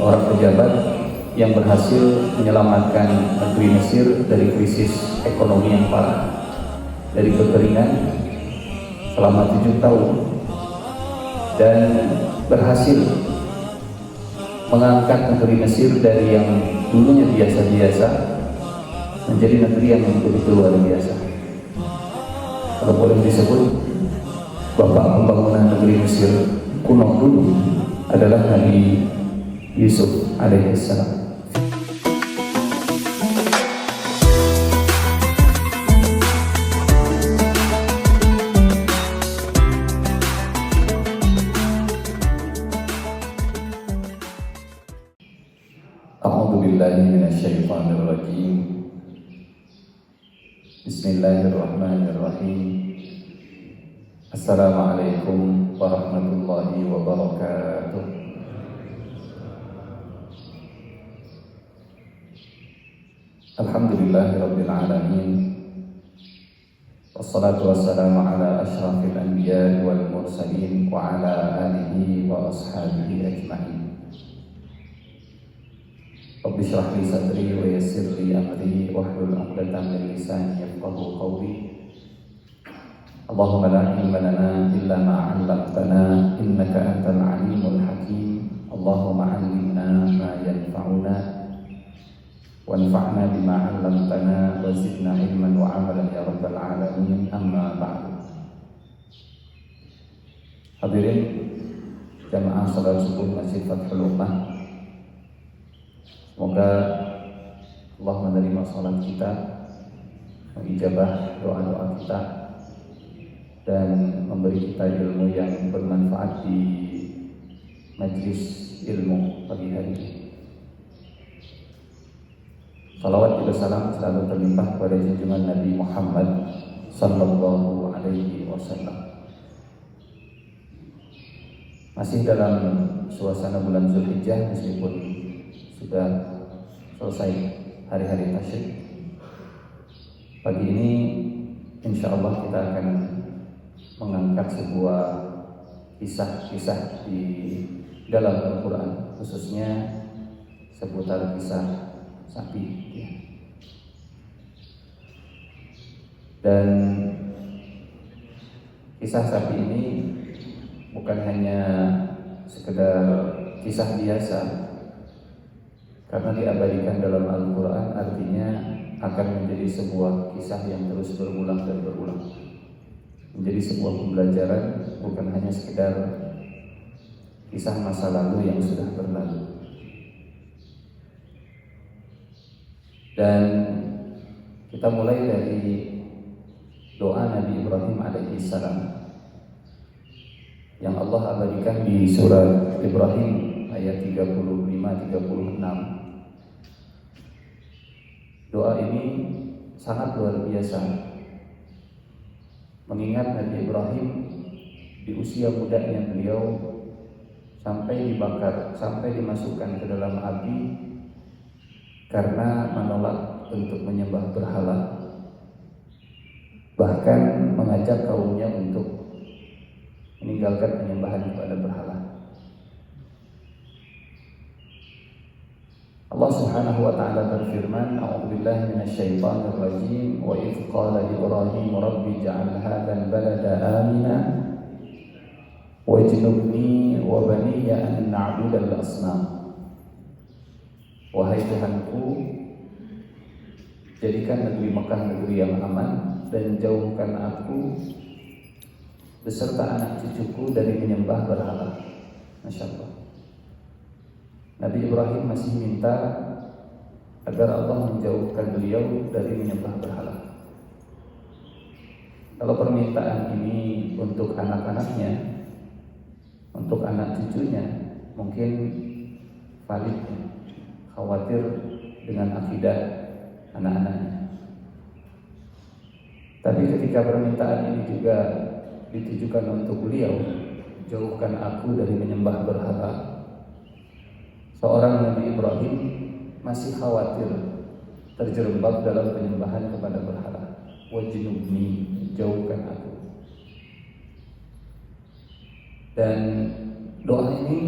seorang pejabat yang berhasil menyelamatkan negeri Mesir dari krisis ekonomi yang parah, dari kekeringan selama 7 tahun, dan berhasil mengangkat negeri Mesir dari yang dulunya biasa-biasa menjadi negeri yang begitu luar biasa. Kalau boleh disebut, bapak pembangunan negeri Mesir kuno dulu adalah Nabi Yusuf alaihissalam. A'udzu billahi minasyaitonir rajim. Bismillahirrahmanirrahim. Assalamualaikum warahmatullahi wabarakatuh. Alhamdulillahirabbil alamin. Wassalatu wassalamu ala asyrafil anbiya'i wal mursalin wa ala alihi wa ashabihi ajma'in. Rabbi shrah li sadri wa yassir li amri wahlul 'uqdatam min lisani yafqahu qawli. Allahumma la ilma lana illa ma 'allamtana innaka antal 'alimul hakim. Allahumma 'allimna ma yanfa'una wanfa'na bima 'allamtana wa zidna ilman wa 'amalan ya rabbal alamin. Amma ba'du. Hadirin jamaah salat subuh Masjid Fathul Ummah, semoga Allah menerima salat kita, mengijabah doa-doa kita, dan memberi kita ilmu yang bermanfaat di majlis ilmu pagi hari ini. Salawat dan salam selalu terlimpah kepada junjungan Nabi Muhammad sallallahu alaihi wasallam. Masih dalam suasana bulan Zulhijjah, meskipun sudah selesai hari-hari tasyrik, pagi ini insyaallah kita akan mengangkat sebuah kisah-kisah di dalam Al-Quran, khususnya seputar kisah sapi, dan kisah sapi ini bukan hanya sekedar kisah biasa, karena diabadikan dalam Al-Quran artinya akan menjadi sebuah kisah yang terus berulang dan berulang, menjadi sebuah pembelajaran, bukan hanya sekedar kisah masa lalu yang sudah berlalu. Dan kita mulai dari doa Nabi Ibrahim alaihissalam yang Allah abadikan di surat Ibrahim ayat 35-36. Doa ini sangat luar biasa, mengingat Nabi Ibrahim di usia mudanya beliau sampai dibakar, sampai dimasukkan ke dalam api karena menolak untuk menyembah berhala, bahkan mengajak kaumnya untuk meninggalkan penyembahan kepada berhala. Allah Subhanahu wa ta'ala berfirman, A'udzubillahi minasyaitonir rajim, wa idz qala Ibrahim rabbi ij'al hadzal balada amina wajnubni wa baniya an na'budal asnam. Wahai Tuhanku, jadikan negeri Mekah negeri yang aman, dan jauhkan aku beserta anak cucuku dari menyembah berhala. Masya Allah. Nabi Ibrahim masih minta agar Allah menjauhkan beliau dari menyembah berhala. Kalau permintaan ini untuk anak-anaknya, untuk anak cucunya, mungkin valid, khawatir dengan akidah anak-anaknya. Tapi ketika permintaan ini juga ditujukan untuk beliau, jauhkan aku dari menyembah berhala, seorang Nabi Ibrahim masih khawatir terjerembab dalam penyembahan kepada berhala. Wajnubni, jauhkan aku. Dan doa ini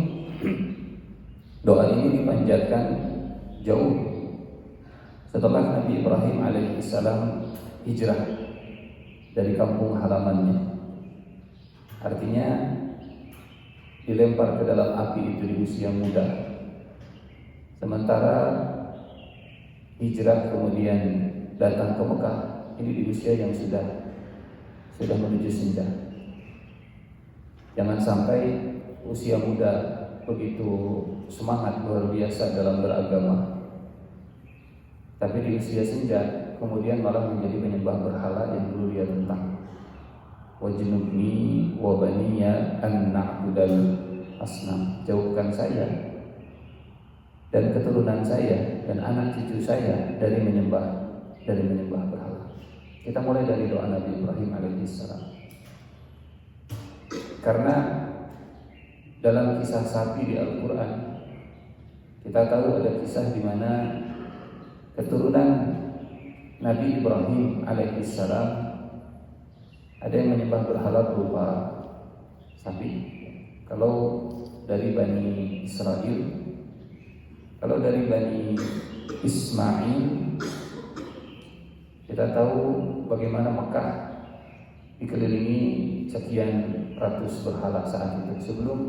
Doa ini dipanjatkan jauh setelah Nabi Ibrahim alaihissalam hijrah dari kampung halamannya. Artinya dilempar ke dalam api itu di usia muda. Sementara hijrah kemudian datang ke Mekah ini di usia yang sudah menuju senja. Jangan sampai usia muda begitu semangat luar biasa dalam beragama, tapi di usia senja kemudian malah menjadi penyembah berhala yang dulu dia tentang. Wajnubni wa baniya an na'budal asnam. Jauhkan saya dan keturunan saya dan anak cucu saya dari menyembah berhala. Kita mulai dari doa Nabi Ibrahim alaihissalam. Karena dalam kisah sapi di Al-Quran kita tahu ada kisah di mana keturunan Nabi Ibrahim alaihissalam ada yang menyembah berhala berupa sapi. Kalau dari Bani Israel, kalau dari Bani Ismail, kita tahu bagaimana Mekah dikelilingi sekian ratus berhala saat itu sebelum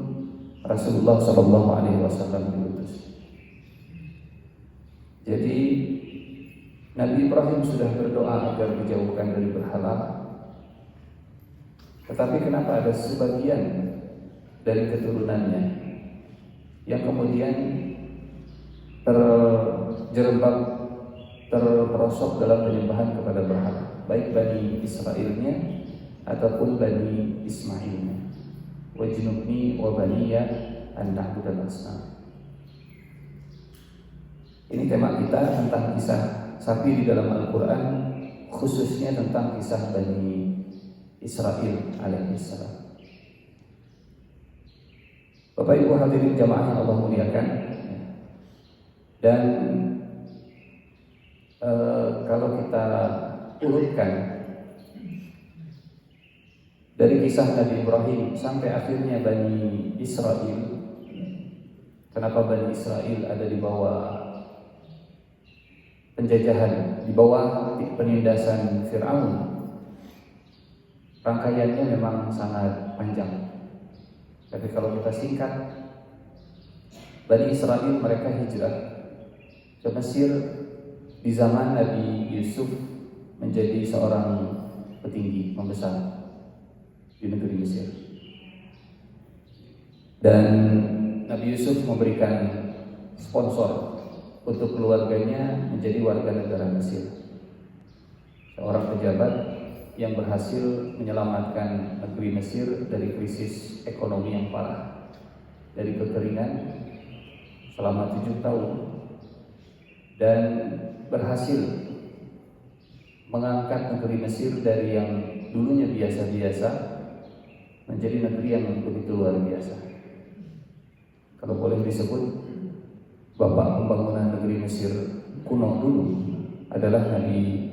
Rasulullah SAW diutus. Jadi Nabi Ibrahim sudah berdoa agar dijauhkan dari berhala. Tetapi kenapa ada sebagian dari keturunannya yang kemudian terjerembab, terperosok dalam penyembahan kepada berhala, baik Bani Israilnya ataupun Bani Ismailnya. Wajnubni wa baniya an na'budal asnam. Ini tema kita tentang kisah sapi di dalam Al-Quran, khususnya tentang kisah Bani Israel alaihissalam. Bapak Ibu hadirin jamaah yang Allah muliakan, dan kalau kita urutkan dari kisah Nabi Ibrahim sampai akhirnya Bani Israel, kenapa Bani Israel ada di bawah penjajahan, di bawah penindasan Fir'aun? Rangkaiannya memang sangat panjang. Tapi kalau kita singkat, Bani Israel mereka hijrah ke Mesir di zaman Nabi Yusuf menjadi seorang petinggi membesar di negeri Mesir. Dan Nabi Yusuf memberikan sponsor untuk keluarganya menjadi warga negara Mesir. Seorang pejabat yang berhasil menyelamatkan negeri Mesir dari krisis ekonomi yang parah, dari kekeringan selama 7 tahun, dan berhasil mengangkat negeri Mesir dari yang dulunya biasa-biasa menjadi negeri yang begitu luar biasa. Kalau boleh disebut, bapak pembangunan negeri Mesir kuno dulu adalah Nabi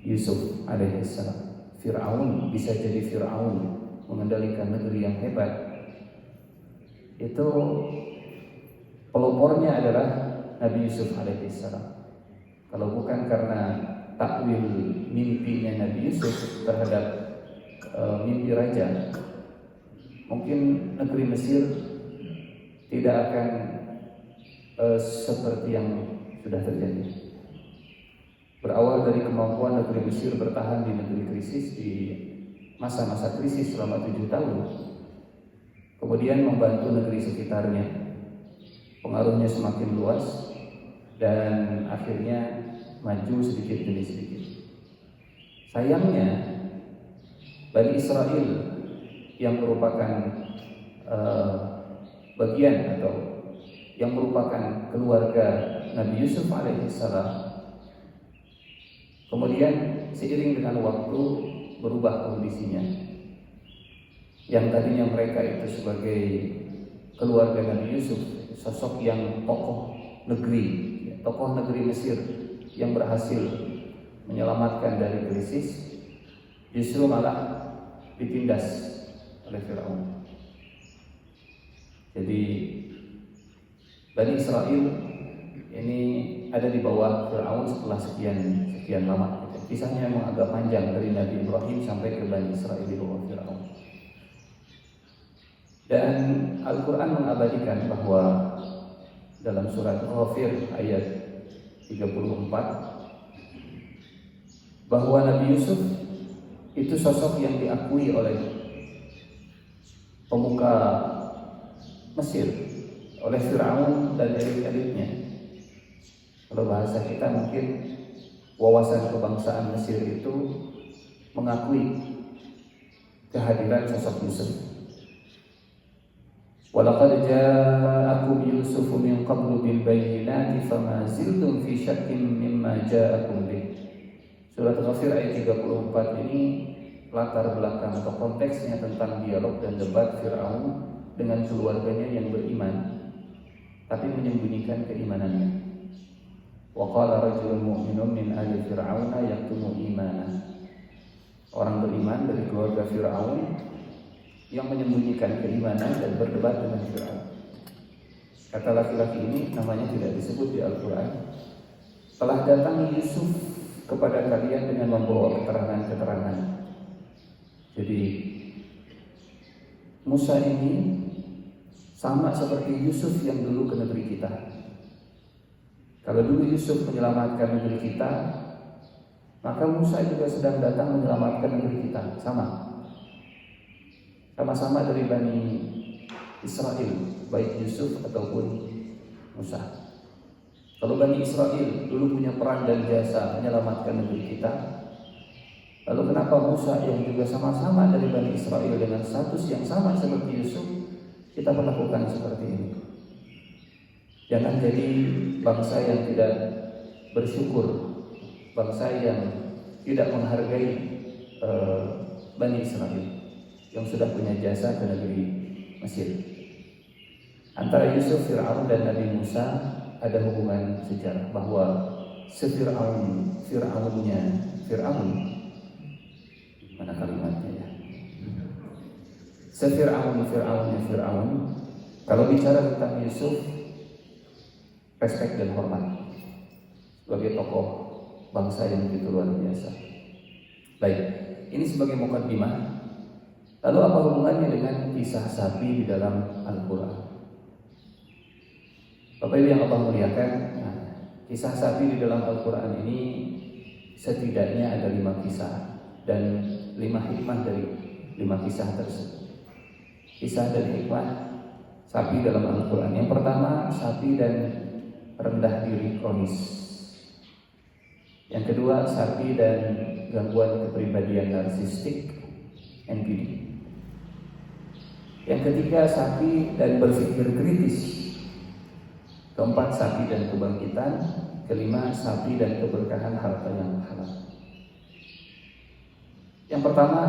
Yusuf alaihissalam. Fir'aun bisa jadi Fir'aun, mengendalikan negeri yang hebat. Itu pelopornya adalah Nabi Yusuf alaihissalam. Kalau bukan karena takwil mimpinya Nabi Yusuf terhadap mimpi raja, mungkin negeri Mesir tidak akan seperti yang sudah terjadi. Berawal dari kemampuan negeri Mesir bertahan di negeri krisis, di masa-masa krisis selama 7 tahun, kemudian membantu negeri sekitarnya, pengaruhnya semakin luas, dan akhirnya maju sedikit demi sedikit. Sayangnya Bani Israel yang merupakan bagian atau yang merupakan keluarga Nabi Yusuf alaihissalam, kemudian seiring dengan waktu berubah kondisinya. Yang tadinya mereka itu sebagai keluarga Nabi Yusuf, sosok yang tokoh negeri Mesir yang berhasil menyelamatkan dari krisis, justru malah ditindas oleh Fir'aun. Jadi Bani Israel ini ada di bawah Fir'aun setelah sekian lama. Kisahnya memang agak panjang dari Nabi Ibrahim sampai ke Bani Israel di bawah Fir'aun. Dan Al-Quran mengabadikan bahwa dalam surat Ghafir ayat 34 bahwa Nabi Yusuf itu sosok yang diakui oleh pemuka Mesir, oleh Fir'aun dan elit-elitnya. Kalau bahasa kita mungkin wawasan kebangsaan Mesir itu mengakui kehadiran sosok Yusuf. Walaqad ja'akum Yusufu min qablu bil bayyinati fama ziltum fi syakkin mimma ja'akum bih. Surat Ghafir ayat 34 ini latar belakang atau konteksnya tentang dialog dan debat Fir'aun dengan keluarganya yang beriman tapi menyembunyikan keimanannya. Wa qala rajulun mu'minun min ali fir'auna yaktumu imanah. Orang beriman dari keluarga Fir'aun yang menyembunyikan keimanan dan berdebat dengan Fir'aun. Kata laki-laki ini namanya tidak disebut di Al-Quran. Telah datang Yusuf kepada kalian dengan membawa keterangan-keterangan. Jadi Musa ini sama seperti Yusuf yang dulu ke negeri kita. Kalau dulu Yusuf menyelamatkan negeri kita, maka Musa juga sedang datang menyelamatkan negeri kita. Sama-sama dari Bani Israel, baik Yusuf ataupun Musa. Kalau Bani Israel dulu punya peran dan jasa menyelamatkan negeri kita, lalu kenapa Musa yang juga sama-sama dari Bani Israel dengan status yang sama seperti Yusuf, kita melakukan seperti ini? Jangan jadi bangsa yang tidak bersyukur, bangsa yang tidak menghargai Bani Israel yang sudah punya jasa ke negeri Mesir. Antara Yusuf, Fir'aun dan Nabi Musa ada hubungan sejarah bahwa Fir'aun, mana kalimatnya ya? Fir'aun. Kalau bicara tentang Yusuf, respect dan hormat sebagai tokoh bangsa yang begitu luar biasa. Baik, ini sebagai mukaddimah. Lalu apa hubungannya dengan kisah sapi di dalam Al-Quran? Bapak Ibu yang Allah muliakan, kisah sapi di dalam Al-Quran ini setidaknya ada 5 kisah dan 5 hikmah dari 5 kisah tersebut. Kisah dan hikmah sapi dalam Al-Quran. Yang pertama, sapi dan rendah diri kronis. Yang kedua, sapi dan gangguan kepribadian narsistik, NPD. Yang ketiga, sapi dan berpikir kritis. Keempat, sapi dan kebangkitan. Kelima, sapi dan keberkahan harta yang halal. Yang pertama,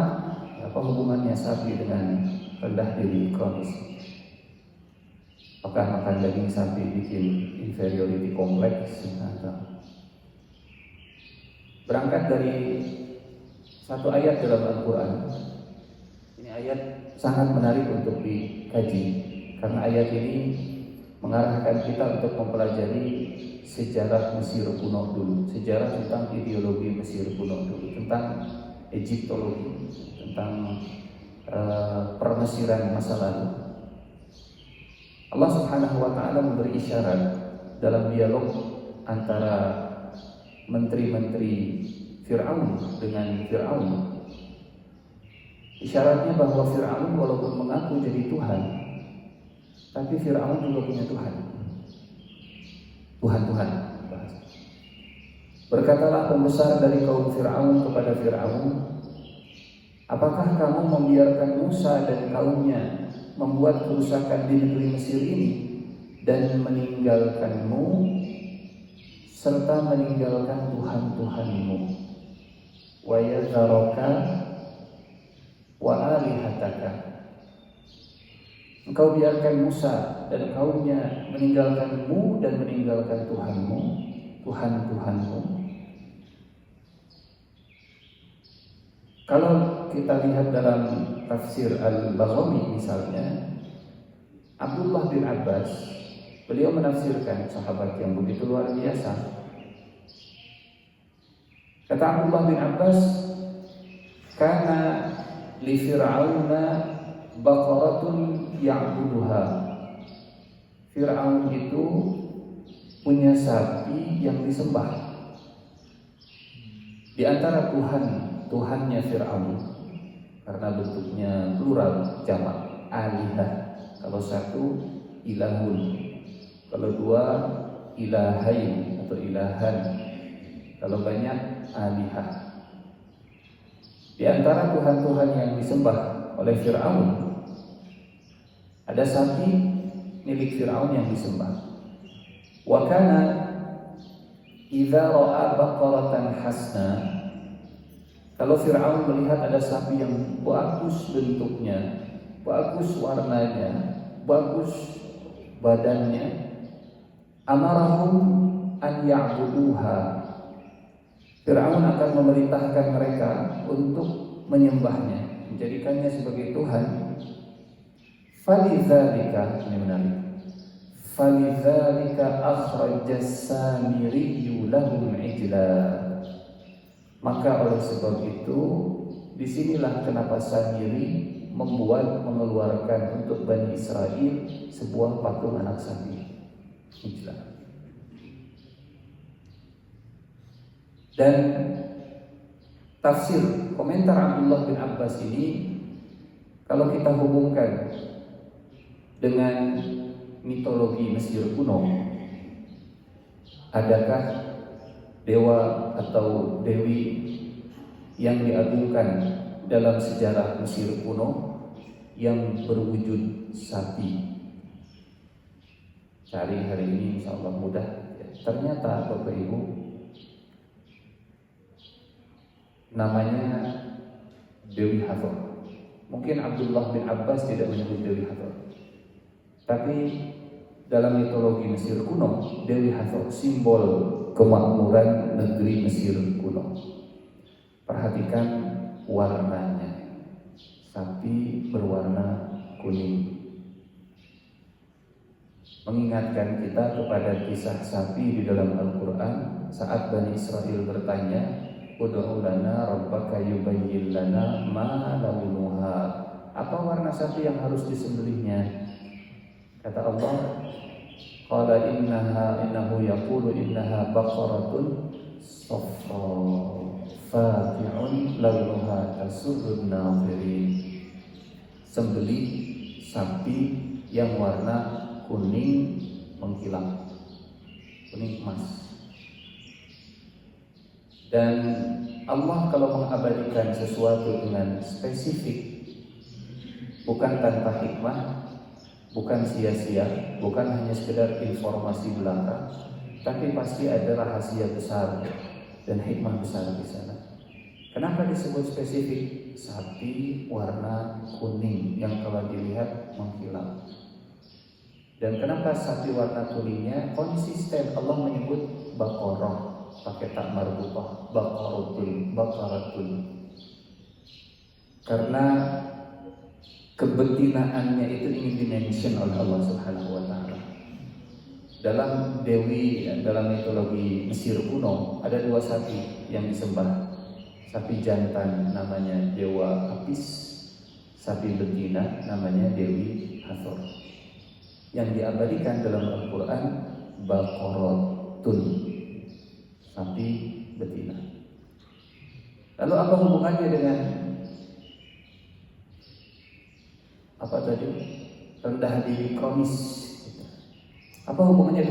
apa hubungannya sapi dengan rendah diri kronis? Apakah makan daging sapi bikin inferiority complex? Berangkat dari satu ayat dalam Al-Quran. Ini ayat sangat menarik untuk dikaji karena ayat ini mengarahkan kita untuk mempelajari sejarah Mesir kuno dulu, sejarah tentang ideologi Mesir kuno dulu, tentang Egyptologi, tentang permesiran masa lalu. Allah Subhanahu wa Ta'ala memberi isyarat dalam dialog antara menteri-menteri Fir'aun dengan Fir'aun. Isyaratnya bahwa Fir'aun walaupun mengaku jadi Tuhan, tapi Fir'aun juga punya Tuhan. Tuhan. Berkatalah pembesar dari kaum Fir'aun kepada Fir'aun, apakah kamu membiarkan Musa dan kaumnya membuat kerusakan di negeri Mesir ini dan meninggalkanmu serta meninggalkan Tuhan-Tuhanmu, wa yazaraka wa alihataka? Engkau biarkan Musa dan kaumnya meninggalkanmu dan meninggalkan Tuhanmu, Tuhan-Tuhanmu. Kalau kita lihat dalam tafsir Al-Baghawi misalnya, Abdullah bin Abbas Beliau menafsirkan sahabat yang begitu luar biasa. Kata Abdullah bin Abbas, "Kana li Fir'auna baqaratun ya'buduha." Fir'aun itu punya sapi yang disembah. Di antara Tuhannya Fir'aun, karena bentuknya plural, jamak, alihah. Kalau satu, ilahun. Kalau dua, ilahain atau ilahan. Kalau banyak, alihah. Di antara Tuhan-Tuhan yang disembah oleh Fir'aun, ada sapi milik Fir'aun yang disembah. Wa kana idza ra'a baqaratan hasna, kalau Fir'aun melihat ada sapi yang bagus bentuknya, bagus warnanya, bagus badannya, amarahum an ya'buduha, Fir'aun akan memerintahkan mereka untuk menyembahnya, menjadikannya sebagai Tuhan. Falidzalika, ini menarik, falidzalika akhrajas Samiri lahum ijla. Maka oleh sebab itu, disinilah kenapa Samiri mengeluarkan untuk Bani Israel sebuah patung anak sapi, ijla. Dan tafsir komentar Abdullah bin Abbas ini, kalau kita hubungkan dengan mitologi Mesir kuno, adakah dewa atau dewi yang diagungkan dalam sejarah Mesir kuno yang berwujud sapi? Cari hari ini insya Allah mudah. Ternyata Bapak Ibu, namanya Dewi Hathor. Mungkin Abdullah bin Abbas tidak menyebut Dewi Hathor, tapi dalam mitologi Mesir kuno, Dewi Hathor simbol kemakmuran negeri Mesir kuno. Perhatikan warnanya, sapi berwarna kuning, mengingatkan kita kepada kisah sapi di dalam Al-Quran saat Bani Israel bertanya, "Ud'u lana rabbaka yubayyin lana ma launuha." Apa warna sapi yang harus disembelihnya? Kata Allah, qala innahu yaqulu innaha baqaratun safra faqi'un launuha tasurrun nazirin. Sembelih sapi yang warna kuning mengkilat, kuning emas. Dan Allah kalau mengabadikan sesuatu dengan spesifik, bukan tanpa hikmah, bukan sia-sia, bukan hanya sekedar informasi belaka, tapi pasti ada rahasia besar dan hikmah besar di sana. Kenapa disebut spesifik? Sapi warna kuning yang kalau dilihat mengkilat. Dan kenapa sapi warna kuningnya konsisten? Allah menyebut baqarah pakai tak marbutah, baqaratun. Karena kebetinaannya itu ingin dimention oleh Allah Subhanahu wa taala. Dalam dalam mitologi Mesir kuno ada dua sapi yang disembah. Sapi jantan namanya Dewa Apis, sapi betina namanya Dewi Hathor. Yang diabadikan dalam Al-Quran baqaratun, sapi betina. Lalu apa hubungannya dengan apa tadi? Rendah diri kronis. Apa hubungannya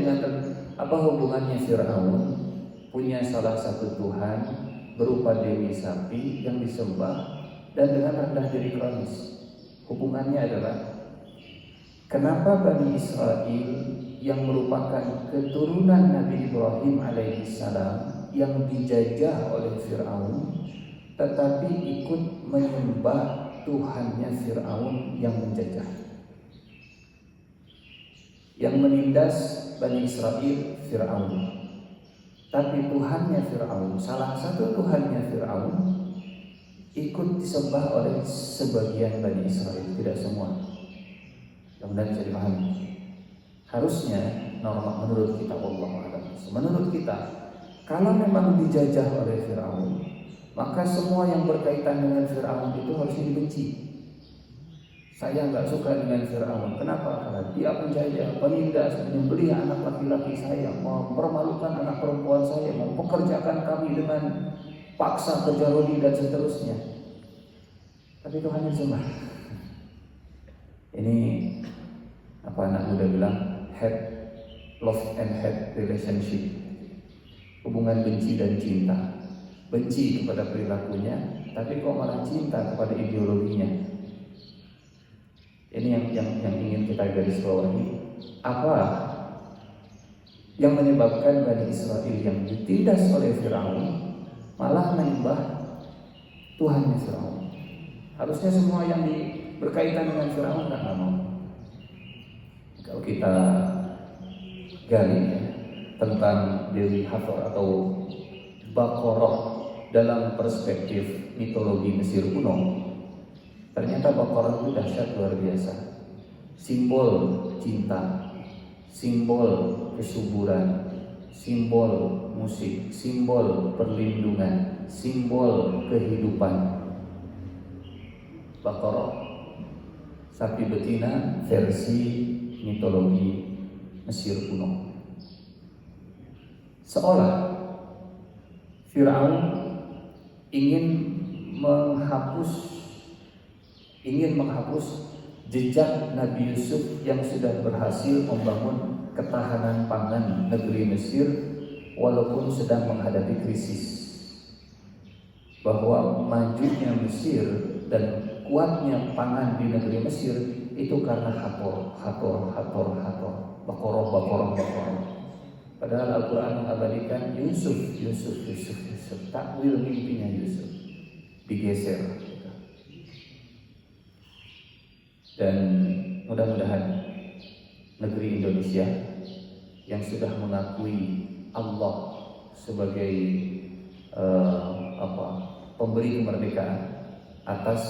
Fir'aun punya salah satu Tuhan berupa dewi sapi yang disembah dan dengan rendah diri kronis? Hubungannya adalah kenapa Bani Israel yang merupakan keturunan Nabi Ibrahim alaihissalam yang dijajah oleh Fir'aun tetapi ikut menyembah Tuhannya Fir'aun yang menjajah, yang menindas Bani Israel Fir'aun. Tapi Tuhannya Fir'aun, salah satu Tuhannya Fir'aun ikut disembah oleh sebagian Bani Israel, tidak semua. Kemudian bisa dipahami. Harusnya normal menurut kita, wallahu a'lam. Menurut kita, kalau memang dijajah oleh Firaun, maka semua yang berkaitan dengan Firaun itu harusnya dibenci. Saya nggak suka dengan Firaun. Kenapa? Karena dia penjajah, penindas, menyembelih anak laki-laki saya, mempermalukan anak perempuan saya, mempekerjakan kami dengan paksa, kerja rodi dan seterusnya. Tapi Tuhan Yesus ini apa anak muda bilang, love and hate relationship, hubungan benci dan cinta. Benci kepada perilakunya, tapi kok malah cinta kepada ideologinya. Ini yang ingin kita garis bawahi. Apa yang menyebabkan Bani Israel yang ditindas oleh Firaun malah menyembah Tuhan Firaun? Harusnya semua yang berkaitan dengan Firaun nggak mau. Kalau kita gali tentang Dewi Hathor atau Baqarah dalam perspektif mitologi Mesir kuno, ternyata Baqarah itu dahsyat luar biasa. Simbol cinta, simbol kesuburan, simbol musik, simbol perlindungan, simbol kehidupan. Baqarah, sapi betina versi mitologi Mesir kuno. Seolah Firaun ingin menghapus jejak Nabi Yusuf yang sudah berhasil membangun ketahanan pangan negeri Mesir walaupun sedang menghadapi krisis. Bahwa majunya Mesir dan kuatnya pangan di negeri Mesir itu karena hator. Baqarah. Padahal Al-Quran mengabadikan Yusuf. Takwil mimpinya Yusuf digeser. Dan mudah-mudahan negeri Indonesia yang sudah mengakui Allah sebagai pemberi kemerdekaan atas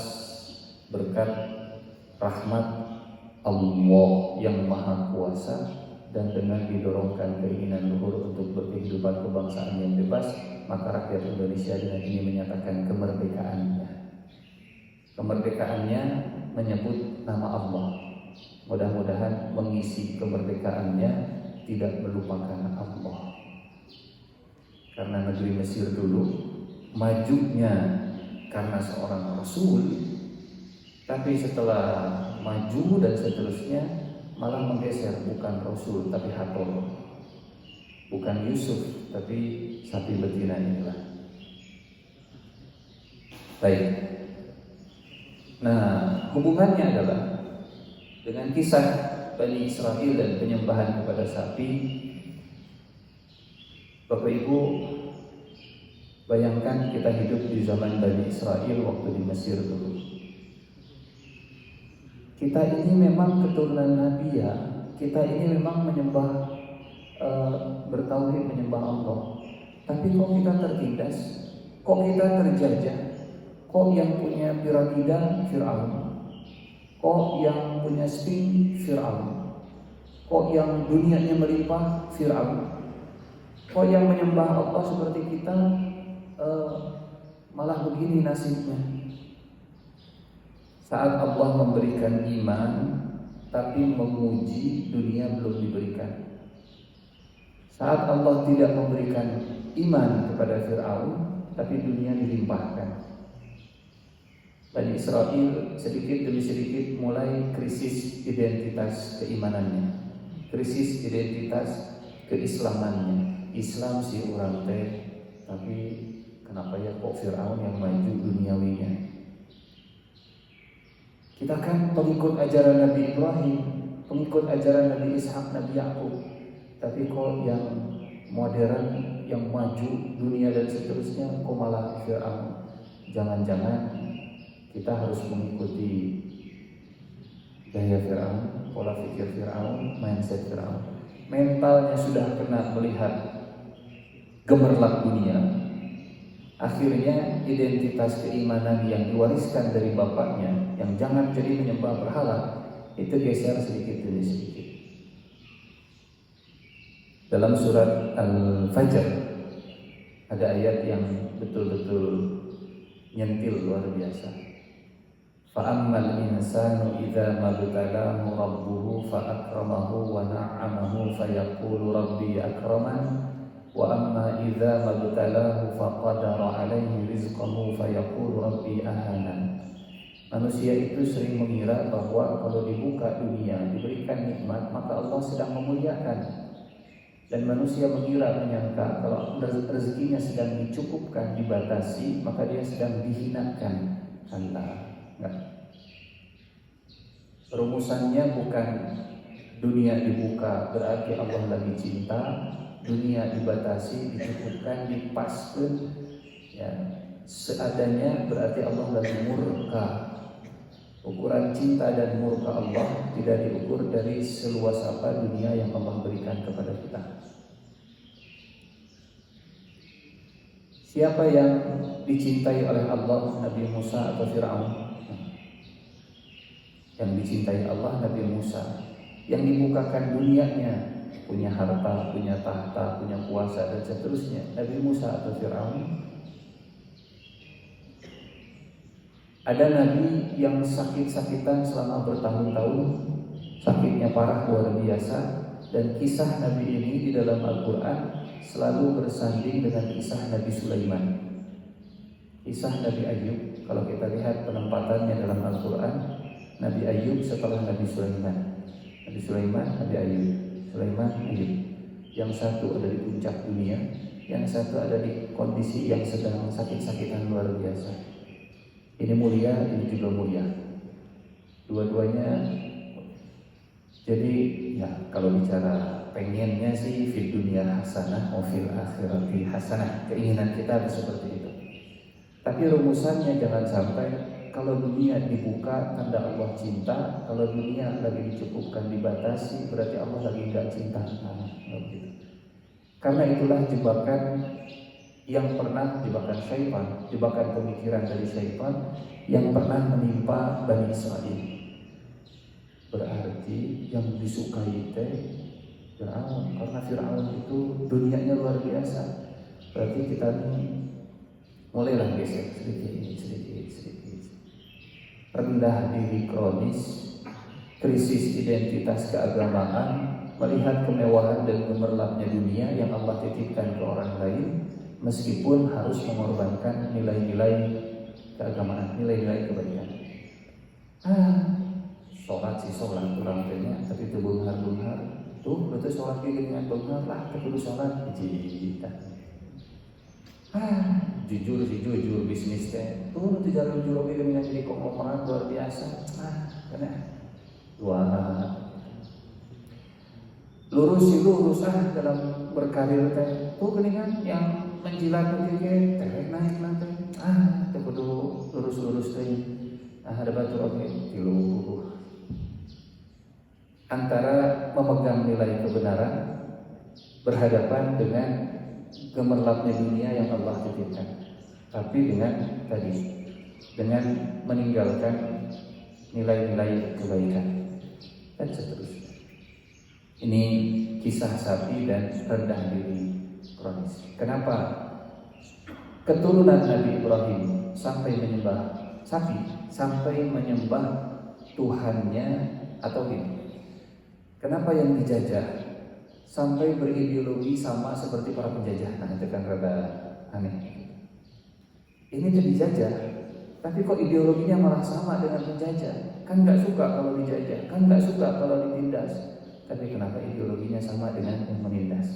berkat rahmat Allah yang Maha Kuasa, dan dengan didorongkan keinginan luhur untuk berkehidupan kebangsaan yang bebas, maka rakyat Indonesia dengan ini menyatakan kemerdekaannya. Kemerdekaannya menyebut nama Allah. Mudah-mudahan mengisi kemerdekaannya tidak melupakan Allah. Karena negeri Mesir dulu majunya karena seorang Rasul, tapi setelah maju dan seterusnya malah menggeser, bukan Rasul tapi Hator, bukan Yusuf tapi sapi betina inilah. Baik. Nah, hubungannya adalah dengan kisah Bani Israel dan penyembahan kepada sapi. Bapak Ibu, bayangkan kita hidup di zaman Bani Israel waktu di Mesir dulu. Kita ini memang keturunan Nabi ya. Kita ini memang menyembah, bertauhid, menyembah Allah. Tapi kok kita tertindas? Kok kita terjajah? Kok yang punya piramida Fir'aun? Kok yang punya Sphinx Fir'aun? Kok yang dunianya melimpah Fir'aun? Kok yang menyembah Allah seperti kita malah begini nasibnya? Saat Allah memberikan iman, tapi memuji dunia belum diberikan. Saat Allah tidak memberikan iman kepada Fir'aun, tapi dunia dilimpahkan. Bani Israel sedikit demi sedikit mulai krisis identitas keimanannya, krisis identitas keislamannya. Islam si orang teh, tapi kenapa ya kok Fir'aun yang maju duniawinya? Kita kan pengikut ajaran Nabi Ibrahim, pengikut ajaran Nabi Ishak, Nabi Yakub, tapi kok yang modern, yang maju dunia dan seterusnya, kok malah Fir'aun? Jangan-jangan kita harus mengikuti gaya Fir'aun, pola pikir Fir'aun, mindset Fir'aun. Mentalnya sudah kena melihat gemerlap dunia. Akhirnya identitas keimanan yang diwariskan dari bapaknya, yang jangan jadi menyembah berhala, itu geser sedikit demi sedikit. Dalam surat Al-Fajr ada ayat yang betul-betul nyentil luar biasa. Fa'ammal insanu idza mabtalahu rabbuhu fa'akramahu wa na'amahu fayaqulu rabbi akraman wa amma idza mabtalahu faqadara alaihi rizqahu fayaqulu rabbi ahanan. Manusia itu sering mengira bahwa kalau dibuka dunia, diberikan nikmat, maka Allah sedang memuliakan. Dan manusia menyangka kalau rezekinya sedang dicukupkan, dibatasi, maka dia sedang dihinakan. Enggak. Rumusannya bukan dunia dibuka berarti Allah lagi cinta, dunia dibatasi, dicukupkan, dipaskan, ya, seadanya berarti Allah lagi murka. Ukuran cinta dan murka Allah tidak diukur dari seluas apa dunia yang Allah berikan kepada kita. Siapa yang dicintai oleh Allah, Nabi Musa atau Fir'aun? Yang dicintai Allah, Nabi Musa. Yang dibukakan dunianya, punya harta, punya tahta, punya kuasa dan seterusnya, Nabi Musa atau Fir'aun? Ada nabi yang sakit-sakitan selama bertahun-tahun, sakitnya parah luar biasa, dan kisah nabi ini di dalam Al-Quran selalu bersanding dengan kisah Nabi Sulaiman. Kisah Nabi Ayub, kalau kita lihat penempatannya dalam Al-Quran, Nabi Ayub setelah Nabi Sulaiman. Nabi Sulaiman, Nabi Ayub, Sulaiman, Ayub. Yang satu ada di puncak dunia, yang satu ada di kondisi yang sedang sakit-sakitan luar biasa. Ini mulia, ini juga mulia. Dua-duanya. Jadi ya kalau bicara pengennya sih fid dunya hasanah wa fil akhirati hasanah. Keinginan kita harus seperti itu. Tapi rumusannya jangan sampai kalau dunia dibuka tanda Allah cinta, kalau dunia lagi dicukupkan dibatasi berarti Allah lagi enggak cinta. Karena itulah jebakan yang pernah jebakan syaitan, jebakan pemikiran dari syaitan yang pernah menimpa Bani Israel. Berarti yang disukai teh Fir'aun, karena Fir'aun itu dunianya luar biasa. Berarti kita ini mulailah geser sedikit. Rendah diri kronis, krisis identitas keagamaan, melihat kemewahan dan gemerlapnya dunia yang Allah titipkan ke orang lain, meskipun harus mengorbankan nilai-nilai keagamaan, nilai-nilai kebaikan. Sholat sih sholat kurang banyak, tapi itu bunghar. Tuh, betul sholat dengan bunghar lah, tapi sholat jita. Jujur bisnis teh. Tuh, itu jalan jujur dengan jadi konglomerat luar biasa. Karena lurus dalam berkarir teh. Tuh geningan yang menjilat begini, terek naik nanti. Kudu lurus teh. Ada batu oke, tilu. Antara memegang nilai kebenaran berhadapan dengan gemerlapnya dunia yang Allah titipkan, tapi dengan meninggalkan nilai-nilai kebaikan dan seterusnya. Ini kisah sapi dan rendah diri kronis. Kenapa keturunan Nabi Ibrahim sampai menyembah sapi, sampai menyembah Tuhannya atau ini? Kenapa yang dijajah sampai berideologi sama seperti para penjajah? Nah, itu kan rada aneh. Ini tuh dijajah, tapi kok ideologinya malah sama dengan penjajah? Kan nggak suka kalau dijajah, kan nggak suka kalau ditindas. Tapi kenapa ideologinya sama dengan yang menindas?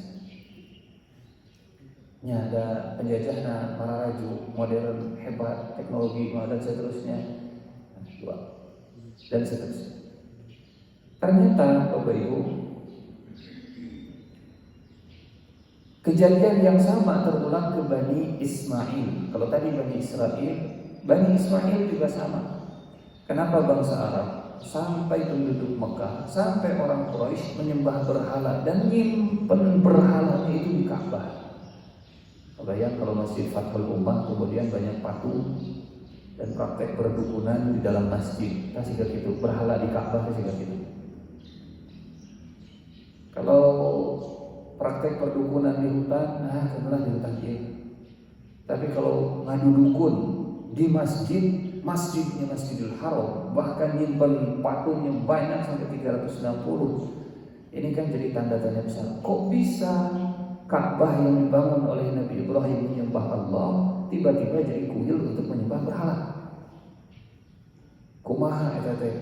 Ya, ada penjajah malah raju, modern, hebat, teknologi, dan seterusnya, dan seterusnya. Ternyata Bapak Ibu, kejadian yang sama terulang ke Bani Ismail. Kalau tadi Bani Israel, Bani Ismail juga sama. Kenapa bangsa Arab sampai penduduk Mekah, sampai orang Quraisy menyembah berhala dan nyimpen berhalanya itu di Ka'bah? Bayang kalau Masjid Fathul Ummah kemudian banyak patung dan praktek perdukunan di dalam masjid, kasih gitu, berhala di Ka'bah kasih gitu. Kalau praktek perdukunan di hutan, nah kemudian di hutan dia. Tapi kalau ngadu dukun di masjid, masjidnya Masjidil Haram, bahkan nyimpen patungnya banyak sampai 360. Ini kan jadi tanda tanya besar. Kok bisa Ka'bah yang dibangun oleh Nabi Ibrahim menyembah Allah tiba-tiba jadi kuil untuk menyembah berhala? Kumaha eta teh?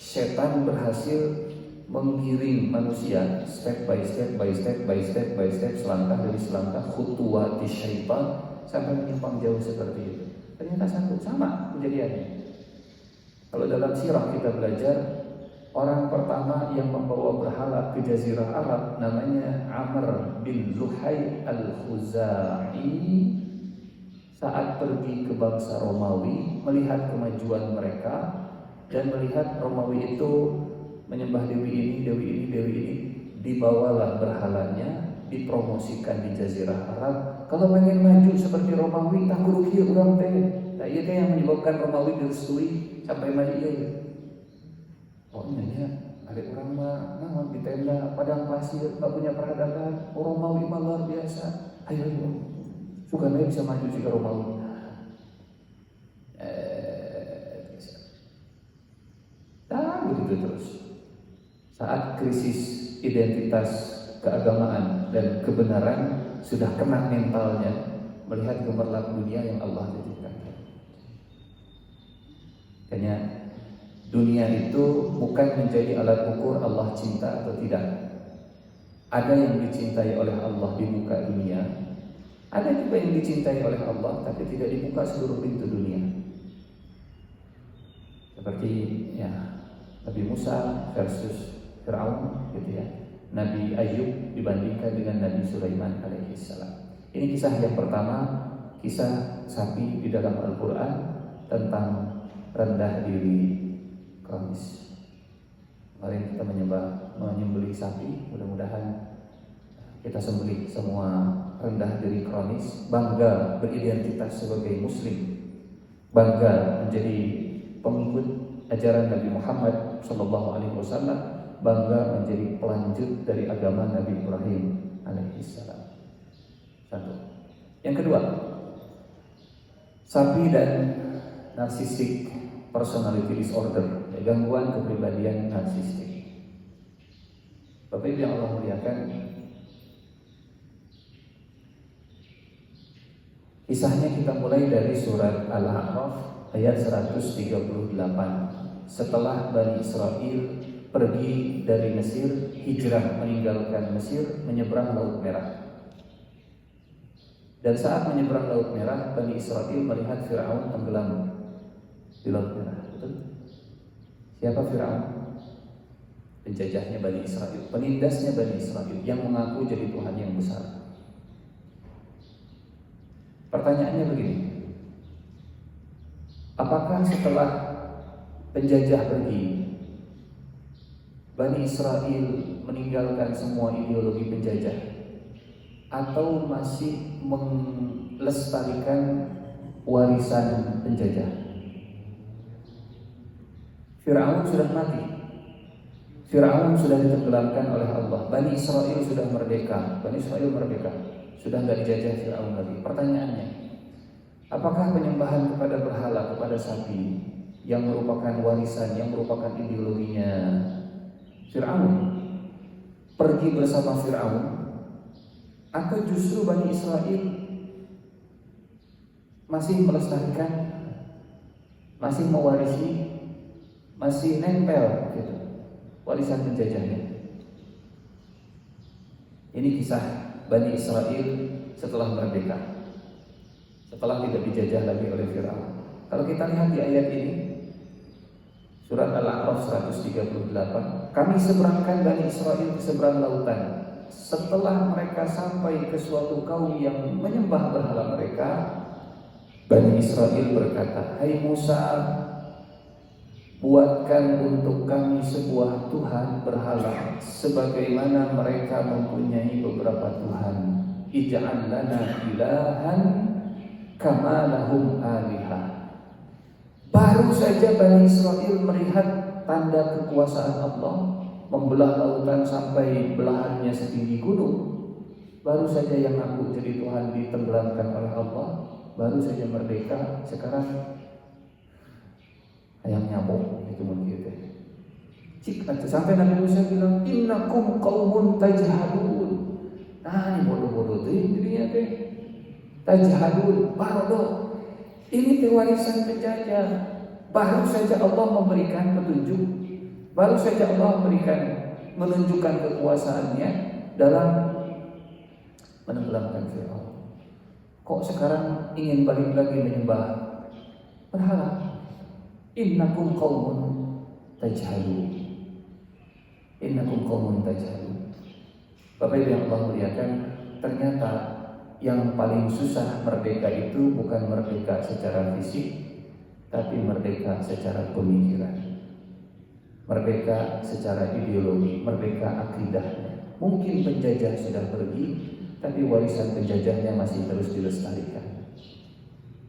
Setan berhasil menggiring manusia step by step by step by step by step, selangkah demi selangkah, khutuwati syaitan, sampai menyimpang jauh seperti itu. Ternyata satu sama kejadiannya. Kalau dalam sirah kita belajar, orang pertama yang membawa berhala ke Jazirah Arab namanya Amr bin Luhai al-Khuzai. Saat pergi ke bangsa Romawi, melihat kemajuan mereka dan melihat Romawi itu menyembah dewi ini, dibawalah berhalanya, dipromosikan di Jazirah Arab. Kalau pengen maju seperti Romawi, tak kudu kieu urang teh. Nah, ieu teh yang menyebabkan Romawi direstui sampai maju ieu. Oh nya, ada orang mah naon di tenda padang pasir, enggak punya peradaban. Romawi mah luar biasa. Ayo, suka bisa maju jika Romawi. Begitu terus. Saat krisis identitas keagamaan dan kebenaran sudah kena mentalnya, melihat gemerlap dunia yang Allah titipkan. Makanya dunia itu bukan menjadi alat ukur Allah cinta atau tidak. Ada yang dicintai oleh Allah di muka dunia, ada juga yang dicintai oleh Allah tapi tidak dibuka seluruh pintu dunia. Seperti ya Nabi Musa versus Fir'aun gitu ya. Nabi Ayub dibandingkan dengan Nabi Sulaiman alaihissalam. Ini kisah yang pertama, kisah sapi di dalam Al-Quran tentang rendah diri kronis. Kemarin kita menyembelih sapi, mudah-mudahan kita sembelih semua rendah diri kronis, bangga beridentitas sebagai muslim, bangga menjadi pengikut ajaran Nabi Muhammad SAW, bangga menjadi pelanjut dari agama Nabi Ibrahim alaihissalam. Satu. Yang kedua, sapi dan narcissistic personality disorder, gangguan kepribadian narsistik. Bapak Ibu yang Allah muliakan, kisahnya kita mulai dari surat Al-A'raf ayat 138. Setelah Bani Israel pergi dari Mesir, hijrah meninggalkan Mesir, menyeberang Laut Merah. Dan saat menyeberang Laut Merah, Bani Israel melihat Fir'aun tenggelam di Laut Merah. Betul? Siapa Fir'aun? Penjajahnya Bani Israel, penindasnya Bani Israel, yang mengaku jadi Tuhan yang besar. Pertanyaannya begini, apakah setelah penjajah pergi, Bani Israel meninggalkan semua ideologi penjajah, atau masih melestarikan warisan penjajah? Fir'aun sudah mati, Fir'aun sudah ditenggelamkan oleh Allah, Bani Israel sudah merdeka, sudah nggak dijajah Fir'aun lagi. Pertanyaannya, apakah penyembahan kepada berhala, kepada sapi yang merupakan warisan, yang merupakan ideologinya Fir'aun, pergi bersama Fir'aun, atau justru Bani Israel masih melestarikan, masih mewarisi, masih nempel gitu warisan penjajahnya? Ini kisah Bani Israel setelah merdeka, setelah tidak dijajah lagi oleh Fir'aun. Kalau kita lihat di ayat ini, surat Al-A'raf 138, kami seberangkan Bani Israel ke seberang lautan. Setelah mereka sampai ke suatu kaum yang menyembah berhala mereka, Bani Israel berkata, hai Musa, buatkan untuk kami sebuah Tuhan berhala sebagaimana mereka mempunyai beberapa Tuhan. Ij'al lana ilahan kama lahum alihah. Baru saja Bani Israel melihat tanda kekuasaan Allah, membelah lautan sampai belahannya setinggi gunung. Baru saja yang ngaku jadi Tuhan ditenggelamkan oleh Allah, baru saja merdeka. Sekarang ayam nyamuk itu mungkin. Cik, sampai Nabi Musa bilang, innakum qaumun tajhadun. Nah, ini bodoh-bodoh tuh jadinya teh. Tajhadun, bodoh. Ini warisan penjajah. Baru saja Allah memberikan petunjuk, baru saja Allah menunjukkan kekuasaannya dalam menenggelamkan Fir'aun. Kok sekarang ingin balik lagi menyembah berhala? Innakum qaumun tajhalun. Innakum qaumun tajhalun. Bapak Ibu yang Allah muliakan, ternyata yang paling susah merdeka itu bukan merdeka secara fisik, tapi merdeka secara pemikiran, merdeka secara ideologi, merdeka akidahnya. Mungkin penjajah sudah pergi, tapi warisan penjajahnya masih terus dilestarikan.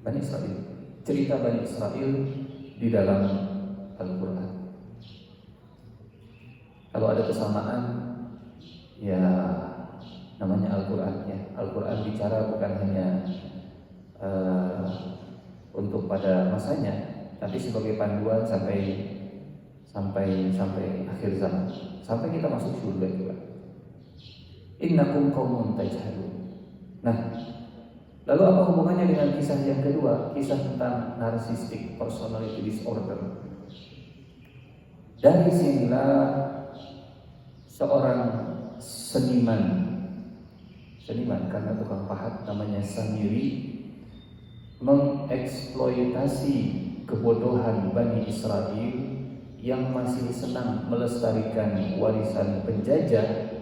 Bani Israel, cerita Bani Israel di dalam Al-Quran. Kalau ada kesamaan, ya namanya Al-Quran. Ya, Al-Quran bicara bukan hanya untuk pada masanya, tapi sebagai panduan sampai akhir zaman, sampai kita masuk surga juga. Innakum qaumun tajhalun. Nah, lalu apa hubungannya dengan kisah yang kedua, kisah tentang narcissistic personality disorder? Dari sinilah seorang seniman karena tukang pahat namanya Samiri mengeksploitasi kebodohan Bani Israel yang masih senang melestarikan warisan penjajah,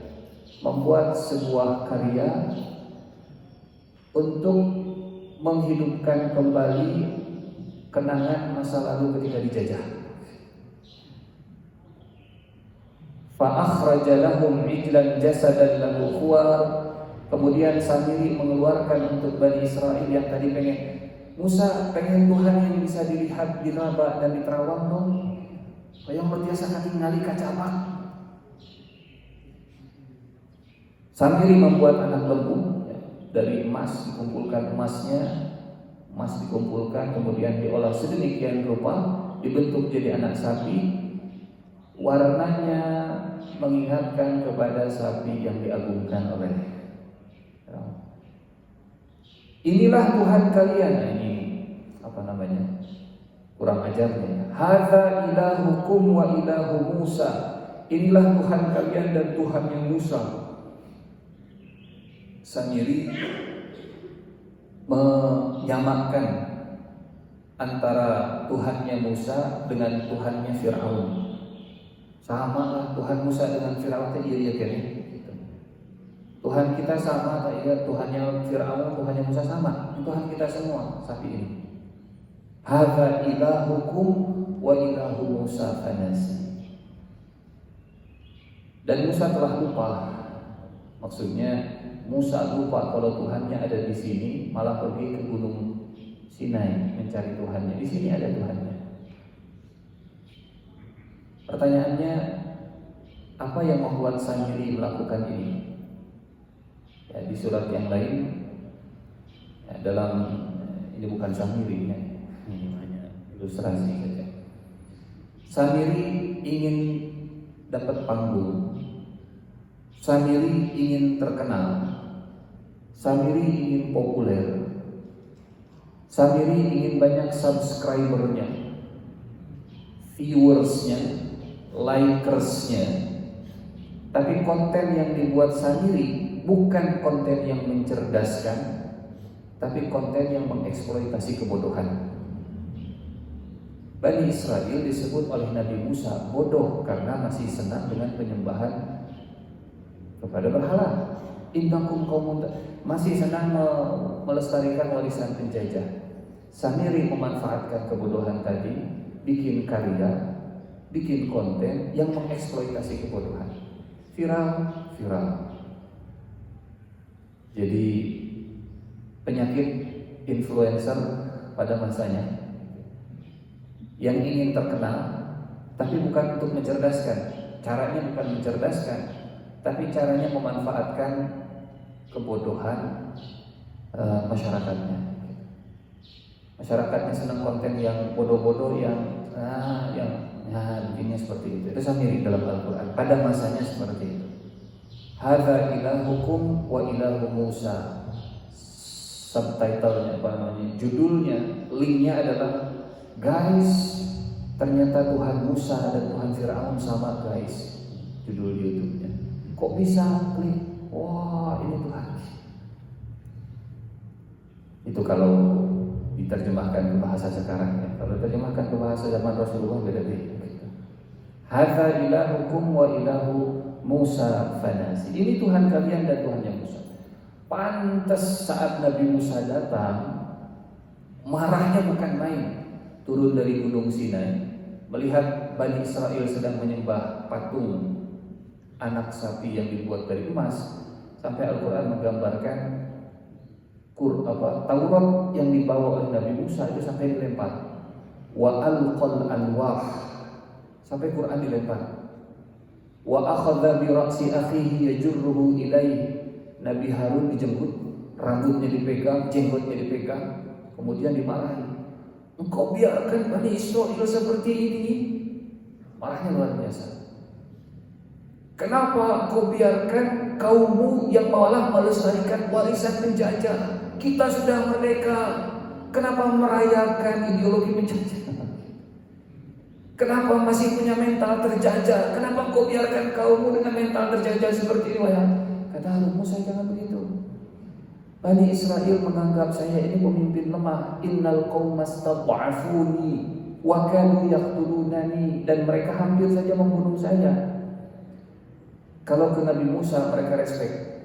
membuat sebuah karya untuk menghidupkan kembali kenangan masa lalu ketika dijajah. Fa'akhraja lahum ijlan jasadan lahu khuwar. Kemudian Samiri mengeluarkan untuk Bani Israel yang tadi pengen, Musa pengen Tuhan yang bisa dilihat, diraba dan diterawang dong. Yang berbiasa kaki ngali kacapak. Samiri membuat anak lembu dari emas, dikumpulkan emasnya, emas dikumpulkan kemudian diolah sedemikian rupa, dibentuk jadi anak sapi. Warnanya mengingatkan kepada sapi yang diagungkan oleh. Inilah Tuhan kalian. Nah, ini apa namanya? Kurang ajarnya. Hadza ilahukum wa ilahu Musa. Inilah Tuhan kalian dan Tuhannya Musa. Samiri menyamakan antara Tuhannya Musa dengan Tuhannya Fir'aun. Sama lah Tuhan Musa dengan Fir'aun, iya kan? Tuhan kita sama, tak iya Tuhannya Fir'aun, Tuhannya Musa sama. Tuhan kita semua sapi ini. Hadza ilahukum wa ilahu Musa fanasi. Dan Musa telah lupa. Maksudnya Musa lupa kalau Tuhannya ada di sini, malah pergi ke gunung Sinai mencari Tuhannya. Di sini ada Tuhannya. Pertanyaannya, apa yang membuat Samiri melakukan ini? Ya, di surat yang lain, ya, dalam ini bukan Samiri, ya, ini hanya ilustrasi saja. Samiri ingin dapat panggung, Samiri ingin terkenal, Samiri ingin populer, Samiri ingin banyak subscribernya, viewersnya, likersnya. Tapi konten yang dibuat Samiri bukan konten yang mencerdaskan, tapi konten yang mengeksploitasi kebodohan. Bani Israel disebut oleh Nabi Musa bodoh karena masih senang dengan penyembahan kepada berhala. Innakum qaumun, masih senang melestarikan warisan penjajah. Samiri memanfaatkan kebodohan tadi, bikin karya, bikin konten yang mengeksploitasi kebodohan. Viral. Jadi penyakit influencer pada masanya, yang ingin terkenal tapi bukan untuk mencerdaskan, Caranya bukan mencerdaskan, tapi caranya memanfaatkan kebodohan masyarakatnya. Masyarakatnya senang konten yang bodoh-bodoh, yang bikinnya seperti itu. Itu Samiri dalam Al-Quran. Pada masanya seperti itu. Hadza ilahukum wa ilahu Musa. Subtitlenya apa namanya? Judulnya, linknya adalah guys, ternyata Tuhan Musa dan Tuhan Fir'aun sama guys. Judul YouTube-nya. Kok bisa klik? Wah, ini Tuhan. Itu kalau diterjemahkan ke bahasa sekarang ya. Kalau diterjemahkan ke bahasa zaman Rasulullah beda-beda. Hadza ilahukum wa ilahu Musa fanasi. Ini Tuhan kalian dan Tuhannya Musa. Pantas saat Nabi Musa datang, marahnya bukan main. Turun dari Gunung Sinai, melihat Bani Israel sedang menyembah patung anak sapi yang dibuat dari emas, sampai Al-Quran menggambarkan Taurat yang dibawa oleh Nabi Musa itu sampai dilempar. Wa alqal alwah, sampai Quran dilempar. Wa akhadha bi ra'si akhihi yajurruhu ilaihi, Nabi Harun dijemput, rambutnya dipegang, jenggotnya dipegang, kemudian dimarahi. Engkau biarkan Bani Israel seperti ini? Marahnya luar biasa. Kenapa kau biarkan kaummu yang malah melestarikan warisan penjajah? Kita sudah merdeka, kenapa merayakan ideologi penjajah? Kenapa masih punya mental terjajah? Kenapa kau biarkan kaummu dengan mental terjajah seperti ini? Kata Harun, Musa jangan begitu. Bani Israel menganggap saya ini pemimpin lemah. Innal qaumastad'afuni wa kanu yaqtulunani, dan mereka hampir saja membunuh saya. Kalau ke Nabi Musa mereka respect,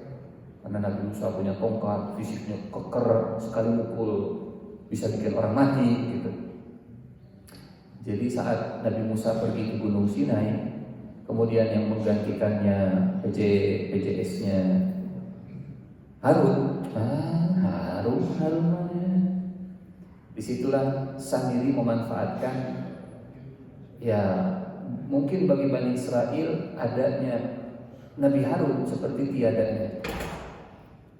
karena Nabi Musa punya tongkat, fisiknya keker, sekali mukul bisa bikin orang mati gitu. Jadi saat Nabi Musa pergi ke Gunung Sinai, kemudian yang menggantikannya PJS-nya Harun. Disitulah Samiri memanfaatkan, ya mungkin bagi Bani Israel adanya Nabi Harun seperti tiadanya